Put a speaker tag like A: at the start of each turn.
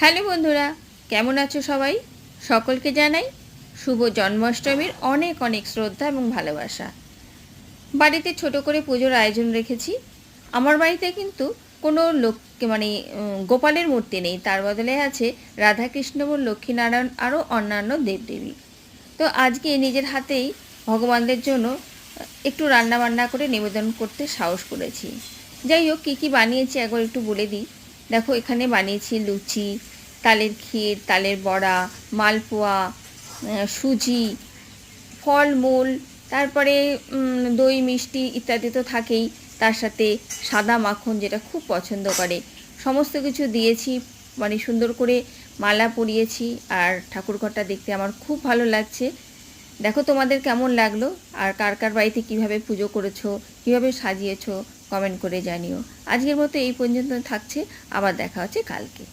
A: Hello বন্ধুরা, কেমন আছো সবাই? সকলকে জানাই শুভ জন্মাষ্টমীর অনেক অনেক শ্রদ্ধা এবং ভালোবাসা। বাড়িতে ছোট করে পুজোর আয়োজন রেখেছি। আমার বাড়িতে কিন্তু কোনো গোপালের মূর্তি নেই, তার বদলে আছে রাধাকৃষ্ণ ও লক্ষ্মীনারায়ণ আরও অন্যান্য দেবদেবী। তো আজকে নিজের হাতেই ভগবানদের জন্য একটু রান্নাবান্না করে নিবেদন করতে সাহস করেছি। যাই হোক, কী কী বানিয়েছি একবার একটু বলে দিই। দেখো, এখানে বানিয়েছি লুচি, তালের ক্ষীর, তালের বড়া, মালপোয়া, সুজি, ফলমূল, তারপরে দই মিষ্টি ইত্যাদি তো থাকেই। তার সাথে সাদা মাখন, যেটা খুব পছন্দ করে। সমস্ত কিছু দিয়েছি, সুন্দর করে মালা পরিয়েছি। আর ঠাকুরঘরটা দেখতে আমার খুব ভালো লাগছে। দেখো তোমাদের কেমন লাগলো, আর কার কার বাড়িতে কীভাবে পুজো করেছো, কীভাবে সাজিয়েছো, কমেন্ট করে জানিও। আজকের মতো এই পর্যন্ত থাকছে, আবার দেখা হচ্ছে কালকে।